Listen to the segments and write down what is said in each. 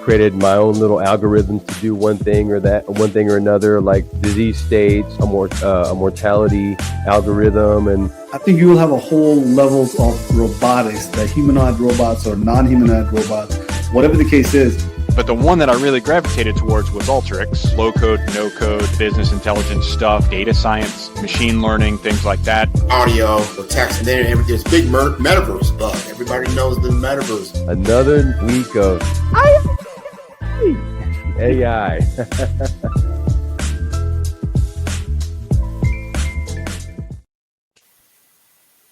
Created my own little algorithms to do one thing or another, like disease states, a mortality algorithm, and I think you will have a whole levels of robotics, the humanoid robots or non-humanoid robots, whatever the case is. But the one that I really gravitated towards was Alteryx, low code, no code, business intelligence stuff, data science, machine learning, things like that. Audio, the text, and then there's big metaverse bug. Everybody knows the metaverse. Another week of AI.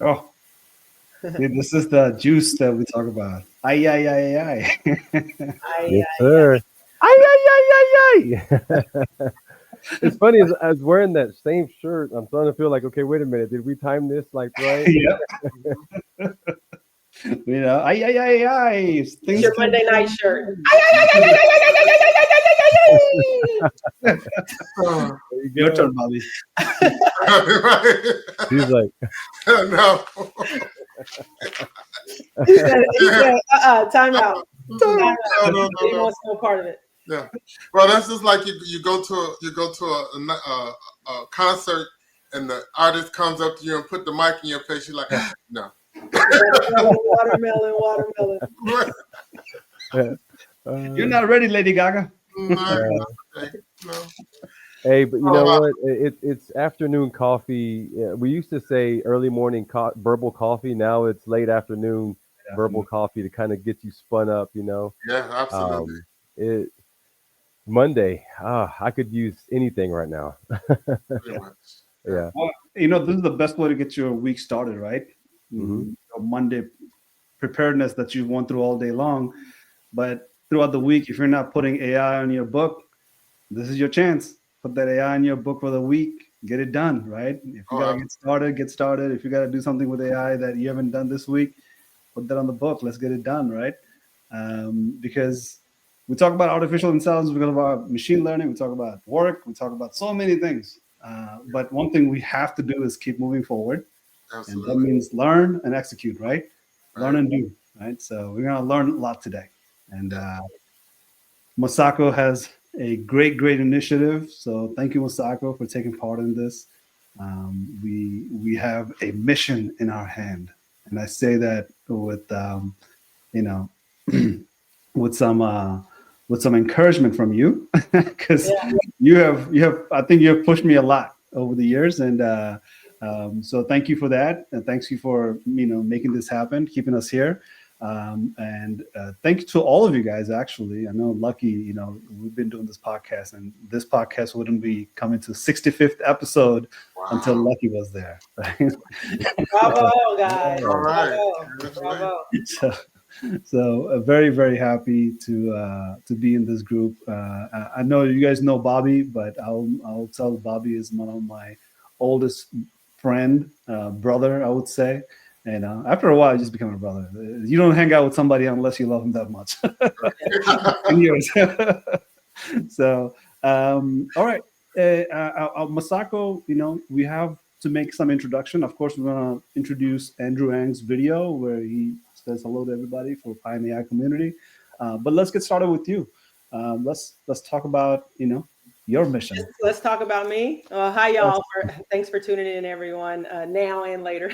Oh, dude, this is the juice that we talk about. AyAyAy. Yes, sir. AyAyAy. It's funny, as I was wearing that same shirt, I'm starting to feel like, okay, wait a minute, did we time this like right? Yeah. You know, AyAyAy. It's your Monday night shirt. Your turn, Bobby. He's like, No. He said, time out. No. He wants no part of it. Yeah. Well, that's just like you go to a concert and the artist comes up to you and put the mic in your face. You're like, no. Watermelon. You're not ready, Lady Gaga. No. Hey, but you know what? It's afternoon coffee. Yeah, we used to say early morning verbal coffee. Now it's late afternoon verbal coffee to kind of get you spun up, you know? Yeah, absolutely. Monday. I could use anything right now. Yeah. Well, you know, this is the best way to get your week started, right? Mm-hmm. Monday preparedness that you've went through all day long. But throughout the week, if you're not putting AI on your book, this is your chance. Put that AI in your book for the week. Get it done, right? If you got to get started. If you got to do something with AI that you haven't done this week, put that on the book. Let's get it done, right? Because we talk about artificial intelligence, we talk about machine learning, we talk about work, we talk about so many things. But one thing we have to do is keep moving forward. Absolutely. And that means learn and execute, right? Learn and do, right? So we're going to learn a lot today. And Masako has a great initiative. So thank you, Masako, for taking part in this. We have a mission in our hand. And I say that with, with some encouragement from you, because you have, I think you have pushed me a lot over the years. And so thank you for that. And thanks you for, making this happen, keeping us here. And thank you to all of you guys, actually. I know Lucky, we've been doing this podcast, and this podcast wouldn't be coming to 65th episode until Lucky was there. Bravo, guys. All right. Bravo. So very, very happy to be in this group. I know you guys know Bobby, but I'll tell Bobby is one of my oldest friend, brother, I would say. And after a while, you just become a brother. You don't hang out with somebody unless you love him that much. So, all right. Masako, we have to make some introduction. Of course, we're going to introduce Andrew Ang's video where he says hello to everybody for AyAyAy community. But let's get started with you. Let's talk about, your mission. Let's talk about me. Hi, y'all. Thanks for tuning in, everyone, now and later.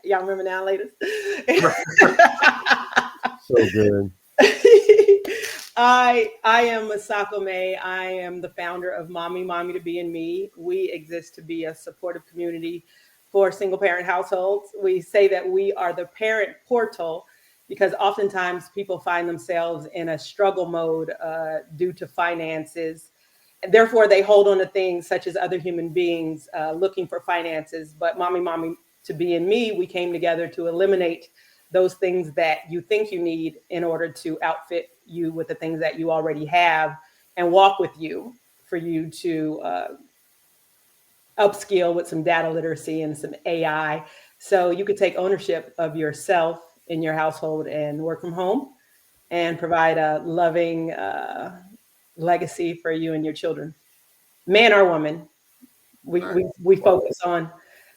Y'all remember now and later? So good. I am Masako May. I am the founder of Mommy to Be and Me. We exist to be a supportive community for single parent households. We say that we are the parent portal because oftentimes people find themselves in a struggle mode due to finances. And therefore, they hold on to things such as other human beings looking for finances. But Mommy to Be and Me, we came together to eliminate those things that you think you need in order to outfit you with the things that you already have and walk with you for you to upskill with some data literacy and some AI. So you could take ownership of yourself in your household and work from home and provide a loving legacy for you and your children, man or woman. We focus on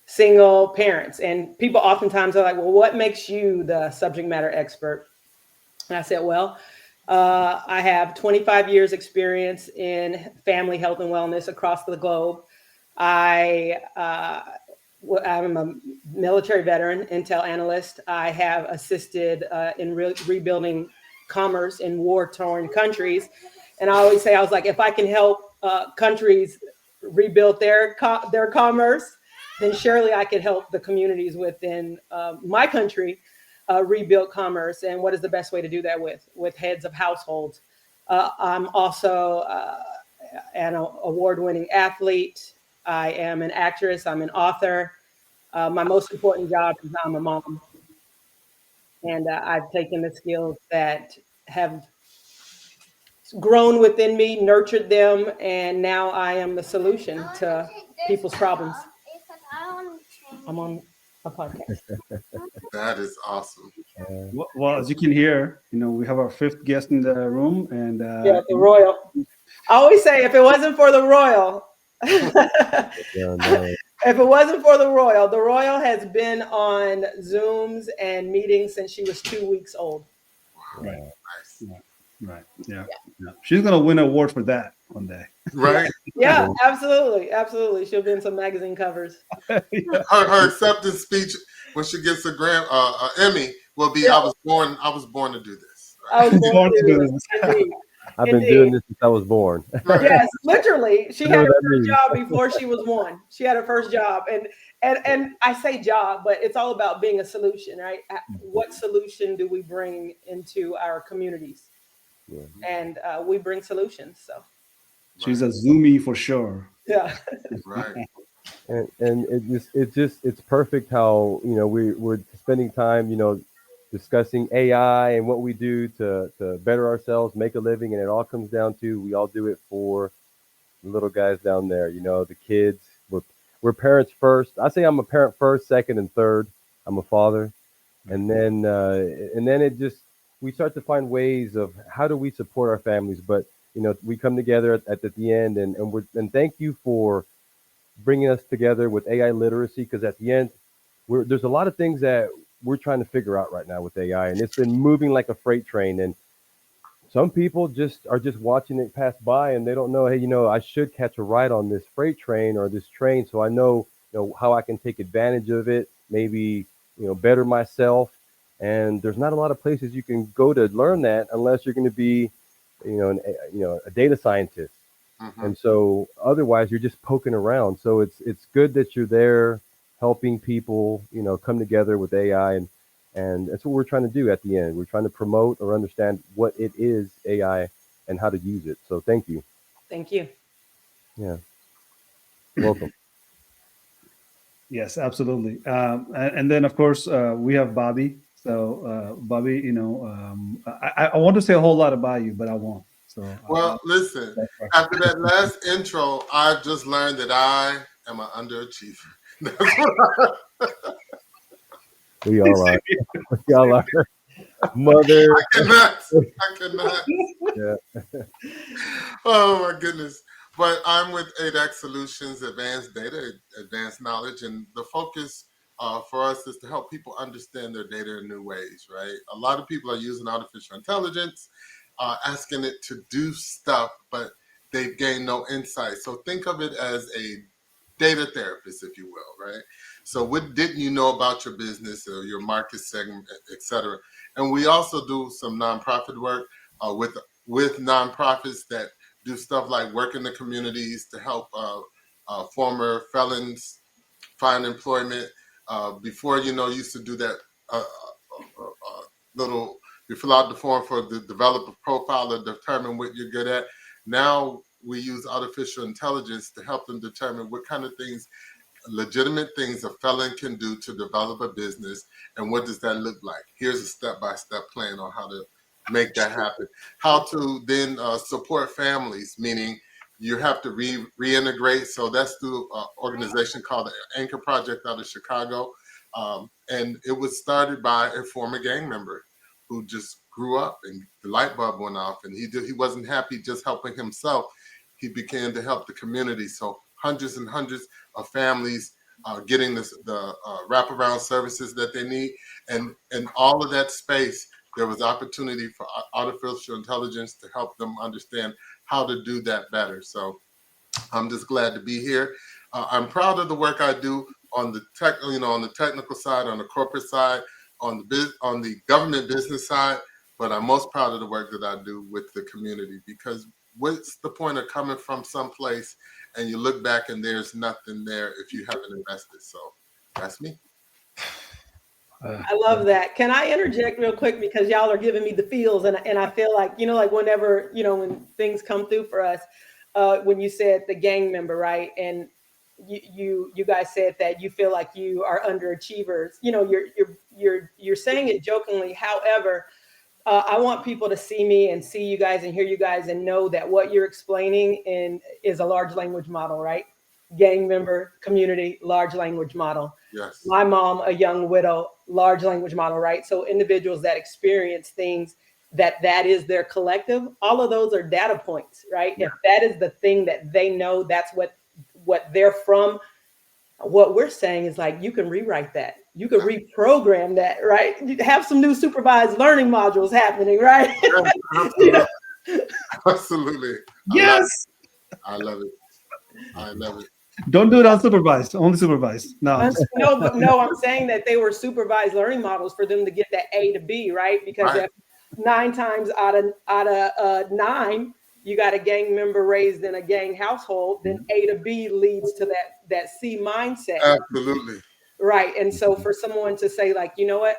single parents. And people oftentimes are like, well, what makes you the subject matter expert? And I said, well, I have 25 years experience in family health and wellness across the globe. I I'm a military veteran, intel analyst. I have assisted in rebuilding commerce in war-torn countries, and I always say, I was like, if I can help countries rebuild their commerce, then surely I could help the communities within my country rebuild commerce. And what is the best way to do that with heads of households? I'm also an award-winning athlete. I am an actress. I'm an author. My most important job is I'm a mom, and I've taken the skills that have grown within me, nurtured them, and now I am the solution to people's problems. I'm on a podcast. That is awesome. Well, as you can hear, we have our fifth guest in the room, and Yeah, the royal. I always say, if it wasn't for the royal, No. if it wasn't for the royal has been on Zooms and meetings since she was 2 weeks old. Right. Nice. Right. Yeah. She's gonna win an award for that one day. Right. Yeah, absolutely. She'll be in some magazine covers. Her acceptance speech when she gets a Emmy will be, Yeah. I was born to do this. I was born to do this. this. Indeed. I've been doing this since I was born. Right. Yes, literally. She I know had her what that first means. job before she was one. She had her first job. And I say job, but it's all about being a solution, right? What solution do we bring into our communities? Yeah. And we bring solutions. So She's a Zoomie for sure. yeah. Right. And it's perfect how we're spending time discussing AI and what we do to better ourselves, make a living, and it all comes down to we all do it for the little guys down there, the kids. We're parents first. I say I'm a parent first, second, and third. I'm a father, and then it just we start to find ways of how do we support our families. But we come together at the end, and thank you for bringing us together with AI literacy, because at the end, there's a lot of things that we're trying to figure out right now with AI, and it's been moving like a freight train. And some people just are just watching it pass by, and they don't know, hey, I should catch a ride on this freight train or this train, so I know, how I can take advantage of it, maybe better myself. And there's not a lot of places you can go to learn that unless you're going to be, a data scientist. Mhm. And so otherwise you're just poking around. So it's good that you're there helping people, come together with AI, and that's what we're trying to do at the end. We're trying to promote or understand what it is, AI, and how to use it. So thank you. Thank you. Yeah. Welcome. Yes, absolutely. And then of course we have Bobby. So Bobby, I want to say a whole lot about you, but I won't. So Well, listen, after that last intro, I just learned that I am an underachiever. That's what We all are. We all are. Mother. I cannot. Yeah. Oh my goodness. But I'm with ADAC Solutions, Advanced Data, Advanced Knowledge, and the focus for us is to help people understand their data in new ways, right? A lot of people are using artificial intelligence, asking it to do stuff, but they've gained no insight. So think of it as a data therapist, if you will, right? So what didn't you know about your business or your market segment, et cetera? And we also do some nonprofit work with nonprofits that do stuff like work in the communities to help former felons find employment. Before, used to do that little, you fill out the form for the developer profile to determine what you're good at. Now we use artificial intelligence to help them determine what kind of things, legitimate things a felon can do to develop a business, and what does that look like. Here's a step-by-step plan on how to make that happen. How to then support families, meaning you have to reintegrate. So that's through an organization called the Anchor Project out of Chicago. And it was started by a former gang member who just grew up and the light bulb went off, and he wasn't happy just helping himself. He began to help the community. So hundreds and hundreds of families getting the wraparound services that they need, and all of that space, there was opportunity for artificial intelligence to help them understand how to do that better. So I'm just glad to be here. I'm proud of the work I do on the on the technical side, on the corporate side, on the government business side. But I'm most proud of the work that I do with the community, because what's the point of coming from someplace and you look back and there's nothing there if you haven't invested? So that's me. I love that. Can I interject real quick, because y'all are giving me the feels, and I feel like, like whenever, when things come through for us, when you said the gang member, right? And you guys said that you feel like you are underachievers. You're saying it jokingly. However, I want people to see me and see you guys and hear you guys and know that what you're explaining is a large language model, right? Gang member, community, large language model. Yes. My mom, a young widow, large language model, right? So individuals that experience things that is their collective, all of those are data points, right? Yeah. If that is the thing that they know, that's what they're from. What we're saying is, like, you can rewrite that. You can reprogram that, right? You have some new supervised learning modules happening, right? Absolutely. Absolutely. Yes. I love it. I love it. Don't do it unsupervised, only supervised. No. No, I'm saying that they were supervised learning models for them to get that A to B, right? Because if 9 times out of 9, you got a gang member raised in a gang household, then A to B leads to that C mindset. Absolutely. Right. And so for someone to say, like, you know what,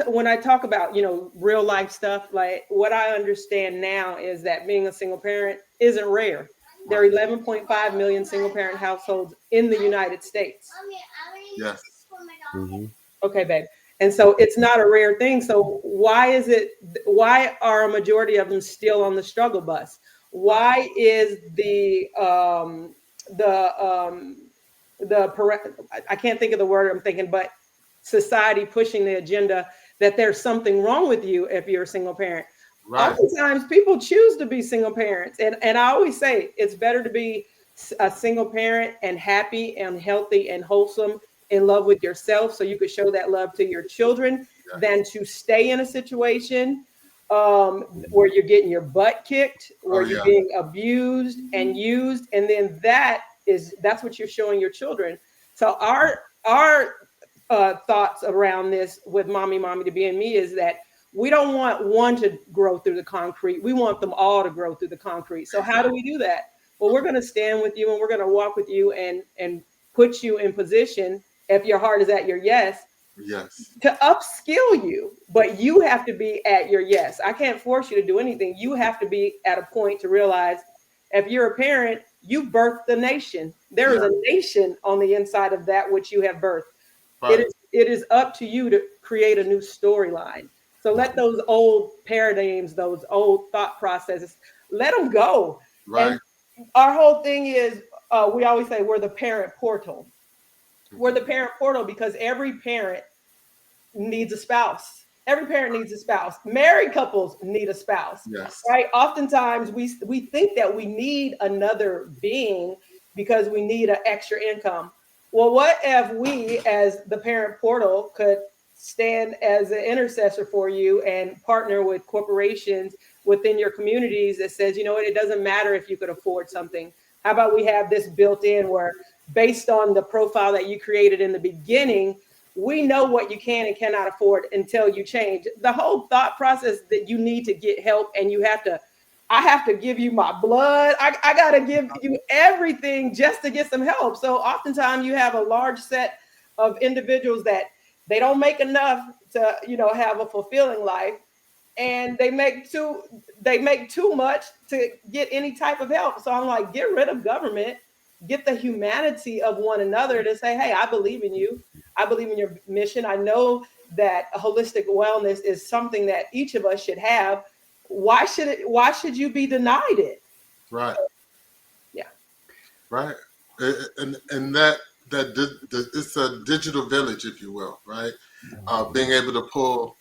when I talk about, real life stuff, like, what I understand now is that being a single parent isn't rare. There are 11.5 million single parent households in the United States. Yes. Mm-hmm. Okay, babe. And so it's not a rare thing. So why are a majority of them still on the struggle bus? Why is I can't think of the word I'm thinking, but society pushing the agenda that there's something wrong with you if you're a single parent? Right. Oftentimes people choose to be single parents. And I always say it's better to be a single parent and happy and healthy and wholesome, in love with yourself, so you could show that love to your children, than to stay in a situation where you're getting your butt kicked, where you're being abused and used. And then that's what you're showing your children. So our thoughts around this with mommy to be and me is that we don't want one to grow through the concrete. We want them all to grow through the concrete. So how do we do that? Well, we're going to stand with you and we're going to walk with you and put you in position, if your heart is at your yes, to upskill you. But you have to be at your yes. I can't force you to do anything. You have to be at a point to realize, if you're a parent, you birthed the nation. There is a nation on the inside of that which you have birthed. Right. It is up to you to create a new storyline. So let those old paradigms, those old thought processes, let them go. Right. And our whole thing is, we always say we're the parent portal. We're the parent portal because every parent needs a spouse. Every parent needs a spouse. Married couples need a spouse. Yes. Right? Oftentimes we think that we need another being because we need an extra income. Well, what if we, as the parent portal, could stand as an intercessor for you and partner with corporations within your communities that says, it doesn't matter if you could afford something. How about we have this built in where, based on the profile that you created in the beginning, we know what you can and cannot afford until you change. The whole thought process that you need to get help, and I have to give you my blood. I got to give you everything just to get some help. So oftentimes you have a large set of individuals that they don't make enough to, have a fulfilling life. And they make too much to get any type of help. So I'm like, get rid of government, get the humanity of one another to say, hey, I believe in you. I believe in your mission. I know that holistic wellness is something that each of us should have. Why should you be denied it? Right. Yeah. Right. And that it's a digital village, if you will, right? Being able to pull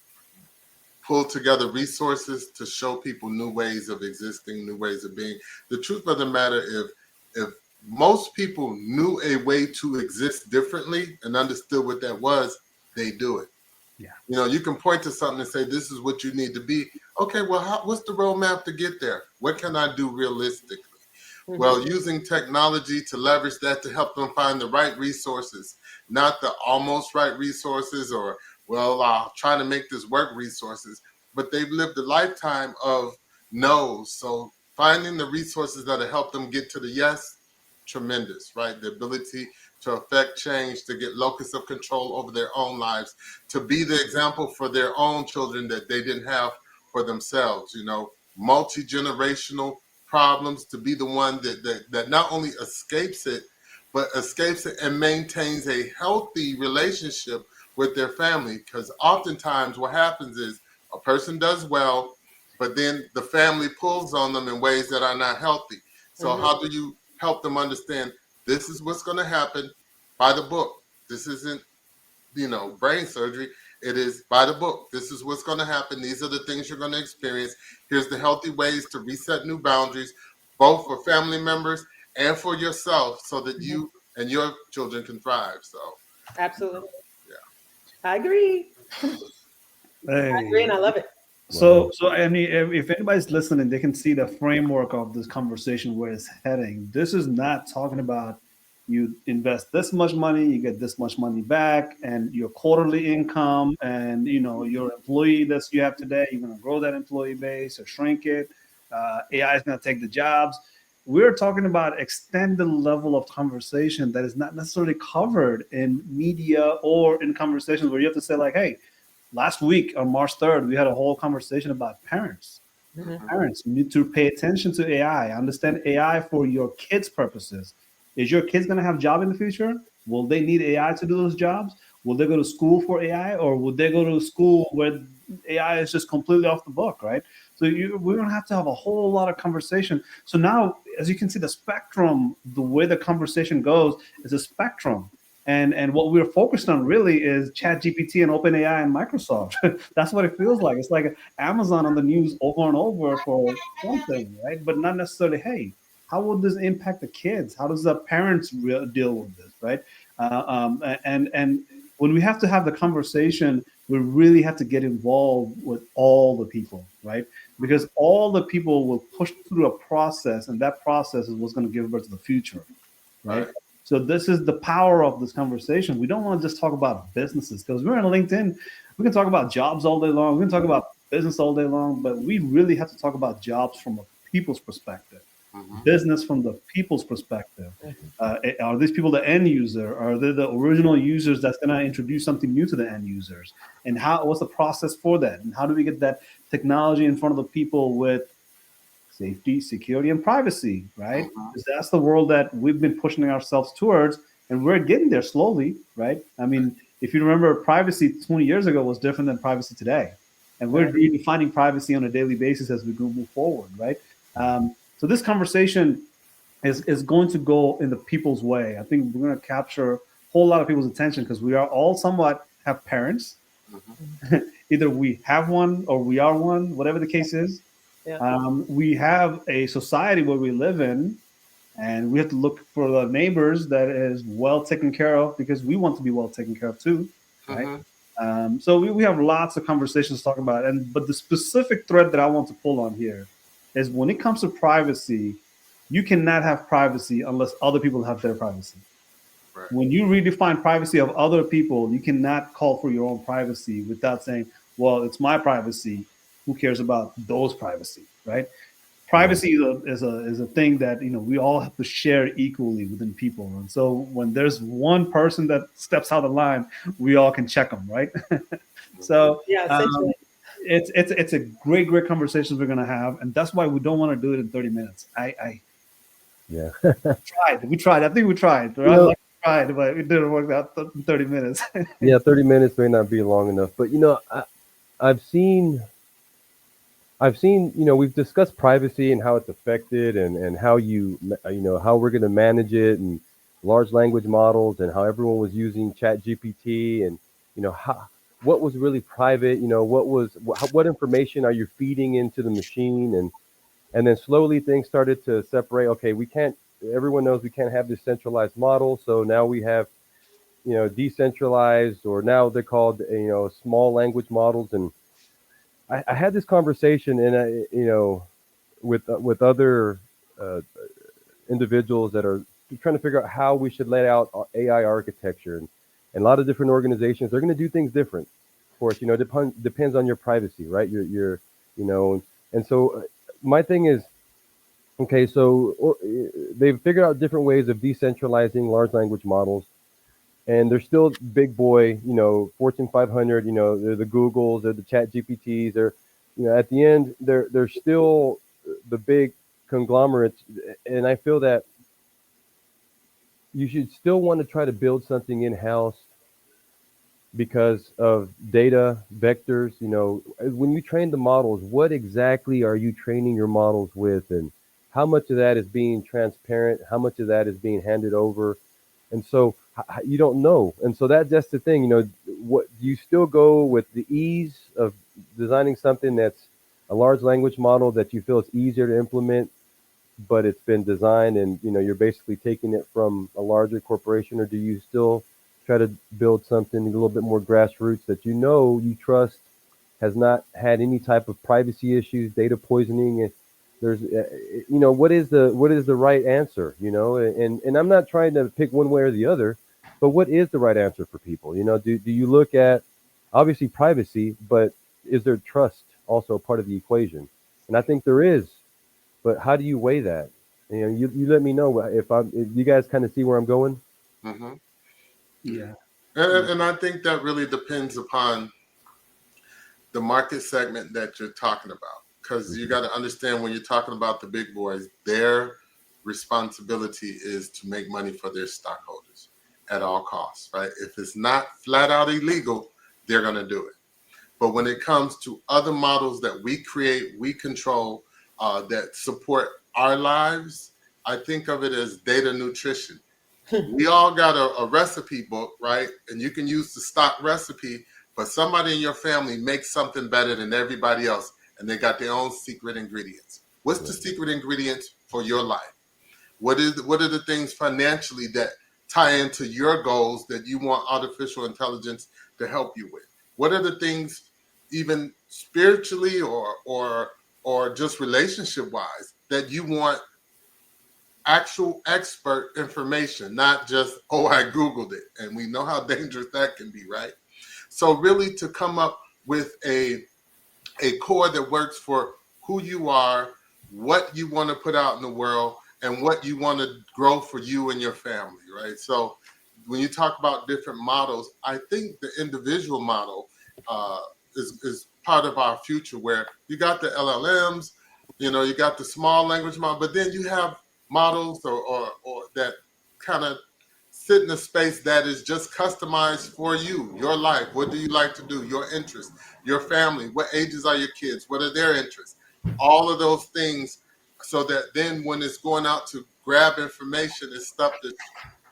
together resources to show people new ways of existing, new ways of being. The truth of the matter, if most people knew a way to exist differently and understood what that was, they do it. Yeah. You know, you can point to something and say, this is what you need to be. Okay, well, what's the roadmap to get there? What can I do realistically? Mhm. Well, using technology to leverage that to help them find the right resources, not the almost right resources or, well, trying to make this work resources, but they've lived a lifetime of no's. So finding the resources that'll help them get to the yes, tremendous, right? The ability to affect change, to get locus of control over their own lives, to be the example for their own children that they didn't have for themselves, you know, multi-generational problems, to be the one that not only escapes it, but escapes it and maintains a healthy relationship with their family. Because oftentimes what happens is a person does well, but then the family pulls on them in ways that are not healthy. So how do you help them understand this is what's going to happen by the book? This isn't, you know, brain surgery. It is by the book. This is what's going to happen. These are the things you're going to experience. Here's the healthy ways to reset new boundaries, both for family members and for yourself, so that you and your children can thrive. So, Absolutely. yeah. I agree. I agree, and I love it. So, I mean, if anybody's listening, they can see the framework of this conversation where it's heading. This is not talking about you invest this much money, you get this much money back, and your quarterly income, and your employee that you have today, you're going to grow that employee base or shrink it. AI is going to take the jobs. We're talking about extended level of conversation that is not necessarily covered in media or in conversations where you have to say like, hey, last week on March 3rd, we had a whole conversation about parents. Parents, you need to pay attention to AI. Understand AI for your kids' purposes. Is your kids going to have a job in the future? Will they need AI to do those jobs? Will they go to school for AI, or would they go to school where AI is just completely off the book, right? So we're going to have a whole lot of conversation. So now, as you can see, the spectrum, the way the conversation goes is a spectrum. And what we're focused on really is Chat GPT and OpenAI and Microsoft. That's what it feels like. It's like Amazon on the news over and over for something, right? But not necessarily, hey, how will this impact the kids? How does the parents deal with this, right? And when we have to have the conversation, we really have to get involved with all the people, right? Because all the people will push through a process, and that process is what's going to give birth to the future, right? So this is the power of this conversation. We don't want to just talk about businesses, because we're on LinkedIn. We can talk about jobs all day long. We can talk about business all day long, but we really have to talk about jobs from a people's perspective, business from the people's perspective. Are these people the end user? Are they the original users that's going to introduce something new to the end users? And what's the process for that? And how do we get that technology in front of the people with safety, security, and privacy, right? Because that's the world that we've been pushing ourselves towards, and we're getting there slowly, right? I mean, if you remember, privacy 20 years ago was different than privacy today, and we're redefining privacy on a daily basis as we move forward, right? So this conversation is going to go in the people's way. I think we're going to capture a whole lot of people's attention, because we are all somewhat have parents. Either we have one or we are one, whatever the case is. We have a society where we live in, and we have to look for the neighbors that is well taken care of, because we want to be well taken care of too, right? So we have lots of conversations to talk about, but the specific thread that I want to pull on here is when it comes to privacy, you cannot have privacy unless other people have their privacy. When you redefine privacy of other people, you cannot call for your own privacy without saying, well, it's my privacy. Who cares about those privacy, right? Privacy is a thing that we all have to share equally within people. And so when there's one person that steps out of line, we all can check them, right? So it's a great conversation we're gonna have, and that's why we don't want to do it in 30 minutes. We tried. I think we tried. Right? Tried, but it didn't work out in 30 minutes. Yeah, 30 minutes may not be long enough, but I've seen, we've discussed privacy and how it's affected, and how how we're going to manage it, and large language models, and how everyone was using Chat GPT, and, what was really private, what information are you feeding into the machine? And then slowly things started to separate. Okay, we can't everyone knows we can't have this centralized model. So now we have, decentralized, or now they're called, small language models. And I had this conversation, and with other uh, individuals that are trying to figure out how we should lay out AI architecture, and a lot of different organizations, they're going to do things different. Of course, depends on your privacy, right? You know, and so my thing is, okay, so they've figured out different ways of decentralizing large language models, and they're still big boy, Fortune 500. They're the Googles, they're the Chat GPTs. They're, at the end, they're still the big conglomerates, and I feel that you should still want to try to build something in house because of data vectors. When you train the models, what exactly are you training your models with, and how much of that is being transparent, how much of that is being handed over, and so you don't know. And so that's the thing. What you still go with the ease of designing something that's a large language model that you feel is easier to implement, but it's been designed, and you're basically taking it from a larger corporation, or do you still try to build something a little bit more grassroots that you trust, has not had any type of privacy issues, data poisoning? And there's what is the right answer? And I'm not trying to pick one way or the other, but what is the right answer for people? Do you look at, obviously, privacy, but is there trust also part of the equation? And I think there is, but how do you weigh that? You let me know if you guys kind of see where I'm going. Hmm. Yeah. And I think that really depends upon the market segment that you're talking about, because you got to understand, when you're talking about the big boys, their responsibility is to make money for their stockholders at all costs, right? If it's not flat out illegal, they're going to do it. But when it comes to other models that we create, we control, that support our lives, I think of it as data nutrition. We all got a recipe book, right? And you can use the stock recipe, but somebody in your family makes something better than everybody else, and they got their own secret ingredients. What's the secret ingredients for your life? What are the things financially that tie into your goals that you want artificial intelligence to help you with? What are the things, even spiritually or just relationship wise, that you want actual expert information, not just, oh, I Googled it. And we know how dangerous that can be, right? So really, to come up with a core that works for who you are, what you want to put out in the world, and what you want to grow for you and your family, right? So when you talk about different models, I think the individual model uh, is part of our future, where you got the LLMs, you got the small language model, but then you have models or that kind of sit in a space that is just customized for you, your life. What do you like to do? Your interests, your family. What ages are your kids? What are their interests? All of those things, so that then when it's going out to grab information, it's stuff that's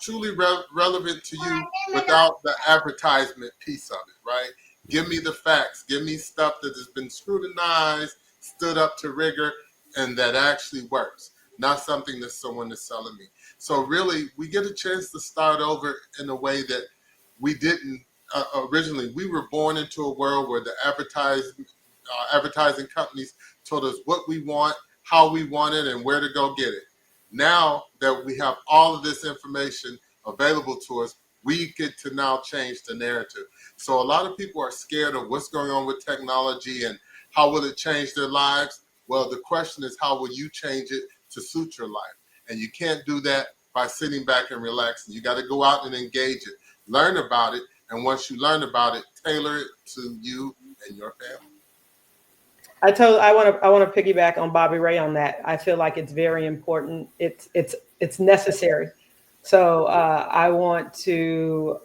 truly relevant to you without the advertisement piece of it, right? Give me the facts. Give me stuff that has been scrutinized, stood up to rigor, and that actually works, not something that someone is selling me. So really, we get a chance to start over in a way that we didn't originally. We were born into a world where the advertising companies told us what we want, how we want it, and where to go get it. Now that we have all of this information available to us, we get to now change the narrative. So a lot of people are scared of what's going on with technology and how will it change their lives. Well, the question is, how will you change it to suit your life? And you can't do that by sitting back and relaxing. You got to go out and engage it, learn about it, and once you learn about it, tailor it to you and your family. I want to piggyback on Bobby Ray on that. I feel like it's very important. It's necessary. So I want to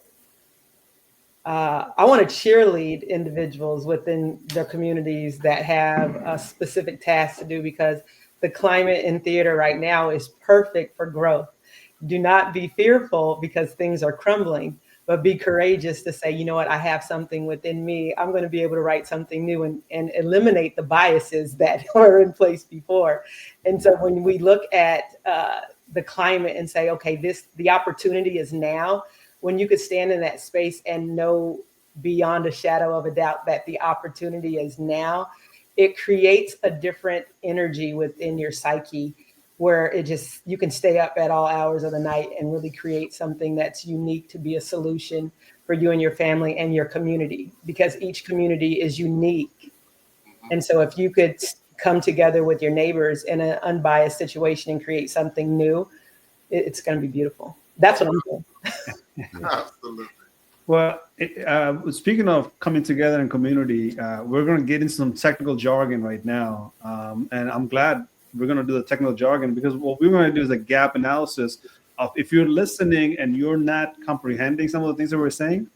cheerlead individuals within the communities that have a specific task to do, because the climate in theater right now is perfect for growth. Do not be fearful because things are crumbling, but be courageous to say, you know what, I have something within me. I'm going to be able to write something new and eliminate the biases that were in place before. And so when we look at the climate and say, okay, the opportunity is now. When you could stand in that space and know beyond a shadow of a doubt that the opportunity is now, it creates a different energy within your psyche where it just, you can stay up at all hours of the night and really create something that's unique to be a solution for you and your family and your community, because each community is unique. And so if you could come together with your neighbors in an unbiased situation and create something new, it's going to be beautiful. That's what I'm doing. Absolutely. Well, speaking of coming together in community, we're going to get into some technical jargon right now. And I'm glad we're going to do the technical jargon, because what we're going to do is a gap analysis of, if you're listening and you're not comprehending some of the things that we're saying,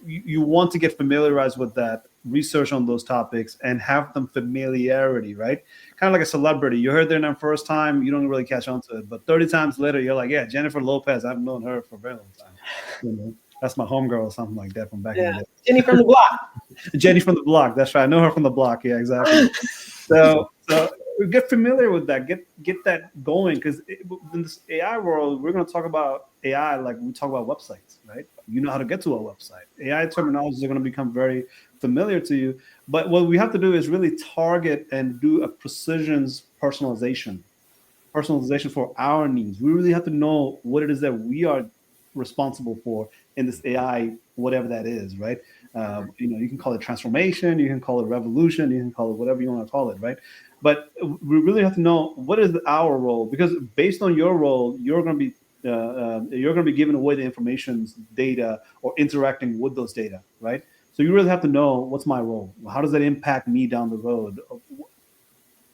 you want to get familiarized with that, research on those topics, and have them familiarity, right? Kind of like a celebrity. You heard their name first time, you don't really catch on to it. But 30 times later, you're like, yeah, Jennifer Lopez, I've known her for a very long time. You know, that's my homegirl or something like that from back in the day. Jenny from the block. Jenny from the block. That's right. I know her from the block. Yeah, exactly. So get familiar with that. Get that going, because in this AI world, we're going to talk about AI like we talk about websites, right? You know how to get to a website. AI terminologies are going to become very familiar to you. But what we have to do is really target and do a personalization for our needs. We really have to know what it is that we are responsible for in this AI, whatever that is, right? You can call it transformation, you can call it revolution, you can call it whatever you want to call it, right? But we really have to know what is our role, because based on your role, you're going to be giving away the information's data or interacting with those data, right? So you really have to know, what's my role? How does that impact me down the road?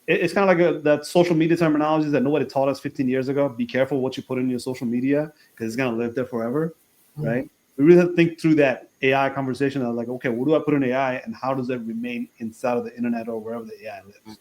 It's kind of like that social media terminology that nobody taught us 15 years ago. Be careful what you put in your social media, because it's going to live there forever, right? We really have to think through that AI conversation of like, okay, what do I put in AI, and how does that remain inside of the internet or wherever the AI lives?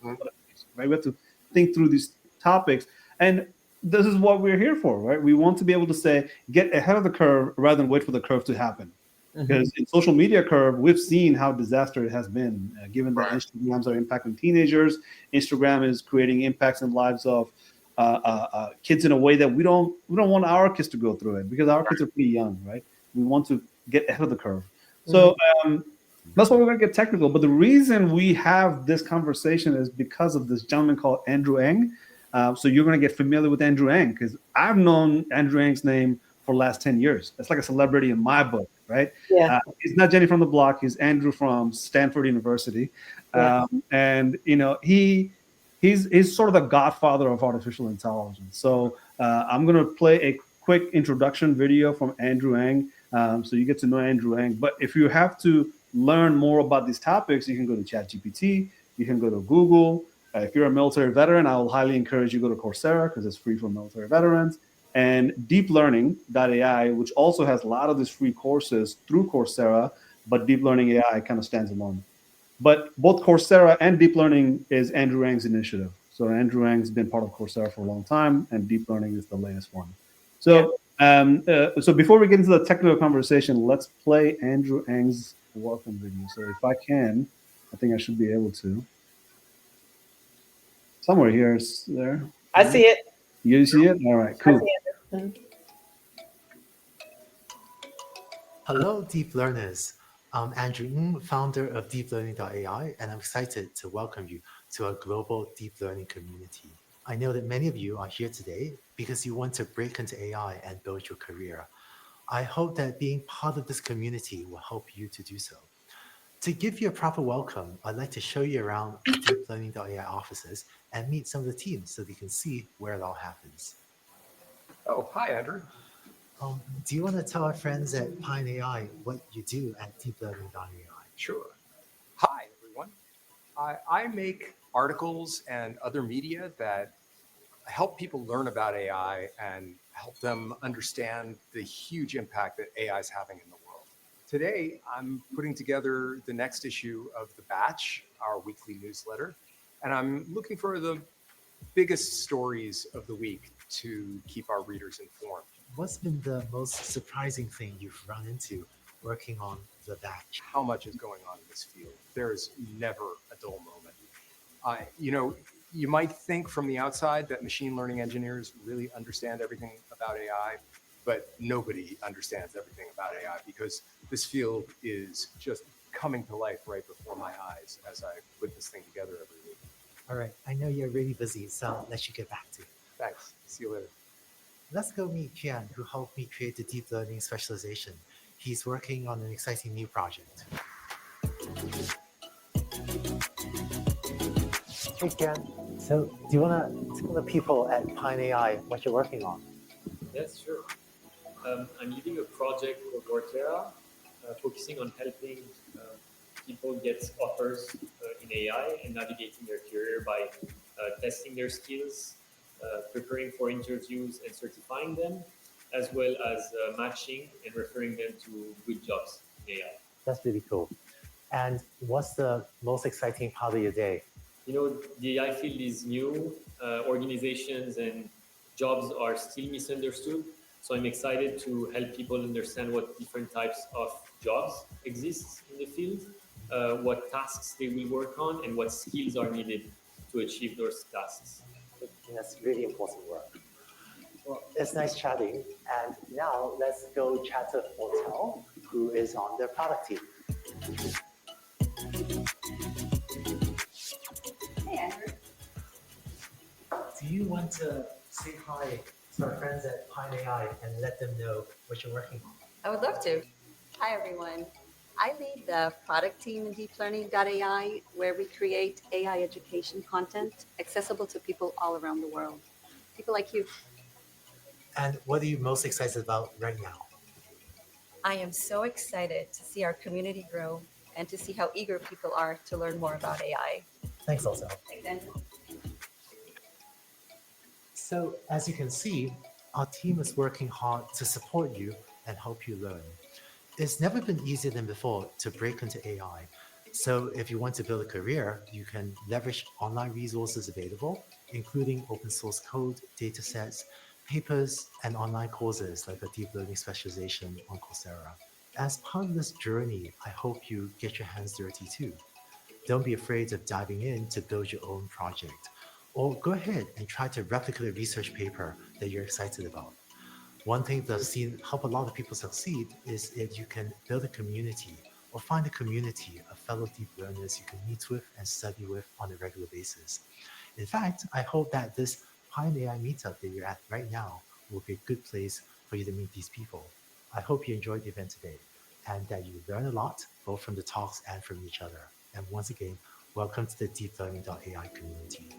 Right? We have to think through these topics, and this is what we're here for, right? We want to be able to say, get ahead of the curve rather than wait for the curve to happen. Because in social media curve, we've seen how disaster it has been, given that Instagrams are impacting teenagers. Instagram is creating impacts in lives of kids in a way that we don't want our kids to go through it, because our kids are pretty young, right? We want to get ahead of the curve. So that's why we're going to get technical. But the reason we have this conversation is because of this gentleman called Andrew Ng. So you're going to get familiar with Andrew Ng, because I've known Andrew Ng's name for the last 10 years. It's like a celebrity in my book, right? Yeah. He's not Jenny from the block. He's Andrew from Stanford University. And, he's sort of the godfather of artificial intelligence. So I'm going to play a quick introduction video from Andrew Ng, so you get to know Andrew Ng. But if you have to learn more about these topics, you can go to ChatGPT, you can go to Google. If you're a military veteran, I will highly encourage you to go to Coursera, because it's free for military veterans. And deeplearning.ai, which also has a lot of these free courses through Coursera, but Deep Learning AI kind of stands alone. But both Coursera and Deep Learning is Andrew Ng's initiative. So Andrew Ng's been part of Coursera for a long time, and Deep Learning is the latest one. So, so before we get into the technical conversation, let's play Andrew Ng's welcome video. So if I can, I think I should be able to. Somewhere here, it's there. I see it. You see it? All right, cool. Hello, deep learners. I'm Andrew Ng, founder of deeplearning.ai, and I'm excited to welcome you to our global deep learning community. I know that many of you are here today because you want to break into AI and build your career. I hope that being part of this community will help you to do so. To give you a proper welcome, I'd like to show you around our deeplearning.ai offices and meet some of the teams so that you can see where it all happens. Oh, hi, Andrew. Do you want to tell our friends at Pine AI what you do at deeplearning.ai? Sure. Hi, everyone. I make articles and other media that help people learn about AI and help them understand the huge impact that AI is having in the world. Today, I'm putting together the next issue of The Batch, our weekly newsletter, and I'm looking for the biggest stories of the week to keep our readers informed. What's been the most surprising thing you've run into working on The Batch? How much is going on in this field? There is never a dull moment. you might think from the outside that machine learning engineers really understand everything about AI, but nobody understands everything about AI because this field is just coming to life right before my eyes as I put this thing together every week. All right, I know you're really busy, so I'll let you get back to it. Thanks. See you later. Let's go meet Kian, who helped me create the deep learning specialization. He's working on an exciting new project. Hey Kian, so do you want to tell the people at Pine AI what you're working on? Yes, sure. I'm leading a project called Rockstar, focusing on helping people get offers in AI and navigating their career by testing their skills, preparing for interviews and certifying them, as well as matching and referring them to good jobs in AI. That's really cool. And what's the most exciting part of your day? You know, the AI field is new, organizations and jobs are still misunderstood. So I'm excited to help people understand what different types of jobs exist in the field, what tasks they will work on, and what skills are needed to achieve those tasks. That's really important work. Well, it's nice chatting. And now let's go chat to Hotel, who is on their product team. Hey, Andrew. Do you want to say hi to our friends at Pine AI and let them know what you're working on? I would love to. Hi, everyone. I lead the product team in deeplearning.ai, where we create AI education content accessible to people all around the world. People like you. And what are you most excited about right now? I am so excited to see our community grow and to see how eager people are to learn more about AI. Thanks, also. Thanks, Andrew. So, as you can see, our team is working hard to support you and help you learn. It's never been easier than before to break into AI. So, if you want to build a career, you can leverage online resources available, including open source code, datasets, papers, and online courses like a deep learning specialization on Coursera. As part of this journey, I hope you get your hands dirty too. Don't be afraid of diving in to build your own project. Or go ahead and try to replicate a research paper that you're excited about. One thing that I've seen help a lot of people succeed is if you can build a community or find a community of fellow deep learners you can meet with and study with on a regular basis. In fact, I hope that this Pine AI meetup that you're at right now will be a good place for you to meet these people. I hope you enjoyed the event today and that you learn a lot, both from the talks and from each other. And once again, welcome to the deeplearning.ai community.